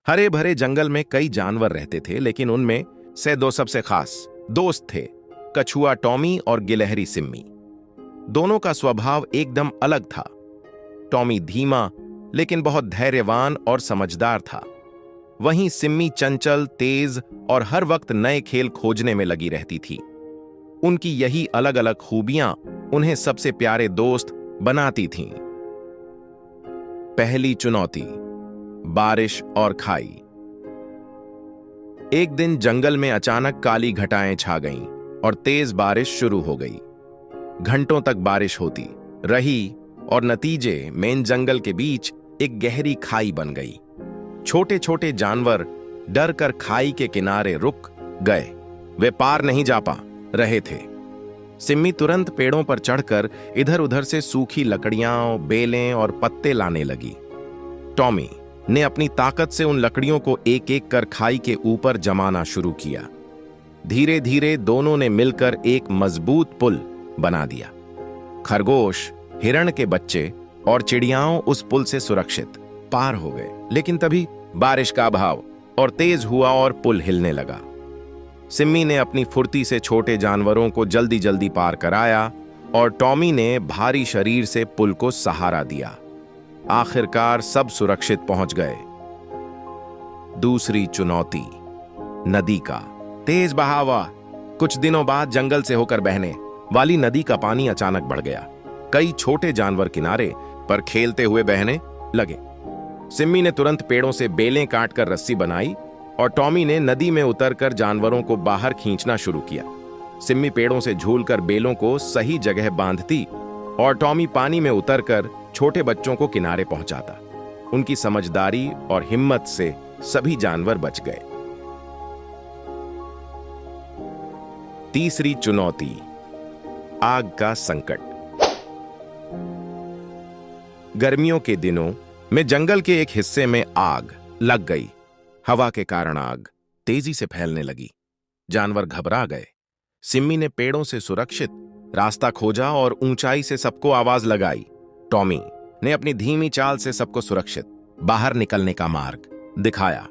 हरे भरे जंगल में कई जानवर रहते थे, लेकिन उनमें से दो सबसे खास दोस्त थे, कछुआ टॉमी और गिलहरी सिम्मी। दोनों का स्वभाव एकदम अलग था। टॉमी धीमा लेकिन बहुत धैर्यवान और समझदार था। वहीं सिम्मी चंचल, तेज और हर वक्त नए खेल खोजने में लगी रहती थी। उनकी यही अलग अलग खूबियां उन्हें सबसे प्यारे दोस्त बनाती थीं। पहली चुनौती, बारिश और खाई। एक दिन जंगल में अचानक काली घटाएं छा गईं और तेज बारिश शुरू हो गई। घंटों तक बारिश होती रही और नतीजे में इन जंगल के बीच एक गहरी खाई बन गई। छोटे छोटे जानवर डर कर खाई के किनारे रुक गए। वे पार नहीं जा पा रहे थे। सिम्मी तुरंत पेड़ों पर चढ़कर इधर उधर से सूखी लकड़ियां, बेलें और पत्ते लाने लगी। टॉमी ने अपनी ताकत से उन लकड़ियों को एक एक कर खाई के ऊपर जमाना शुरू किया। धीरे धीरे दोनों ने मिलकर एक मजबूत पुल बना दिया। खरगोश, हिरण के बच्चे और चिड़ियाओं उस पुल से सुरक्षित पार हो गए। लेकिन तभी बारिश का अभाव और तेज हुआ और पुल हिलने लगा। सिम्मी ने अपनी फुर्ती से छोटे जानवरों को जल्दी जल्दी पार कराया और टॉमी ने भारी शरीर से पुल को सहारा दिया। आखिरकार सब सुरक्षित पहुंच गए। दूसरी चुनौती, नदी का तेज बहाव। कुछ दिनों बाद जंगल से होकर बहने वाली नदी का पानी अचानक बढ़ गया। कई छोटे जानवर किनारे पर खेलते हुए बहने लगे। सिम्मी ने तुरंत पेड़ों से बेलें काटकर रस्सी बनाई और टॉमी ने नदी में उतरकर जानवरों को बाहर खींचना शुरू किया। सिम्मी पेड़ों से झूलकर बेलों को सही जगह बांधती और टॉमी पानी में उतरकर छोटे बच्चों को किनारे पहुंचाता। उनकी समझदारी और हिम्मत से सभी जानवर बच गए। तीसरी चुनौती, आग का संकट। गर्मियों के दिनों में जंगल के एक हिस्से में आग लग गई। हवा के कारण आग तेजी से फैलने लगी। जानवर घबरा गए। सिम्मी ने पेड़ों से सुरक्षित रास्ता खोजा और ऊंचाई से सबको आवाज लगाई। टॉमी ने अपनी धीमी चाल से सबको सुरक्षित बाहर निकलने का मार्ग दिखाया।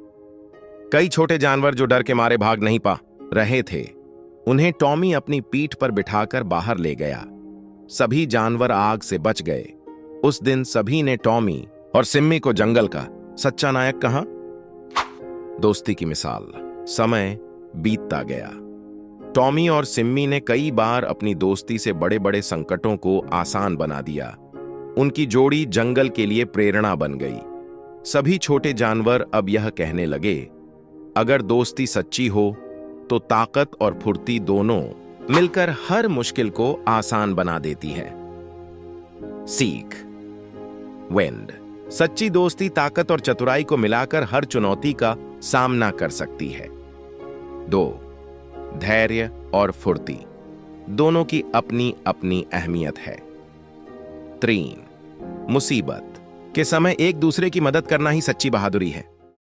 कई छोटे जानवर जो डर के मारे भाग नहीं पा रहे थे, उन्हें टॉमी अपनी पीठ पर बिठाकर बाहर ले गया। सभी जानवर आग से बच गए। उस दिन सभी ने टॉमी और सिम्मी को जंगल का सच्चा नायक कहा। दोस्ती की मिसाल। समय बीतता गया। टॉमी और सिम्मी ने कई बार अपनी दोस्ती से बड़े बड़े संकटों को आसान बना दिया। उनकी जोड़ी जंगल के लिए प्रेरणा बन गई। सभी छोटे जानवर अब यह कहने लगे, अगर दोस्ती सच्ची हो तो ताकत और फुर्ती दोनों मिलकर हर मुश्किल को आसान बना देती है। सीख, वेंड। सच्ची दोस्ती ताकत और चतुराई को मिलाकर हर चुनौती का सामना कर सकती है। 2. धैर्य और फुर्ती दोनों की अपनी अपनी अहमियत है। 3. मुसीबत के समय एक दूसरे की मदद करना ही सच्ची बहादुरी है।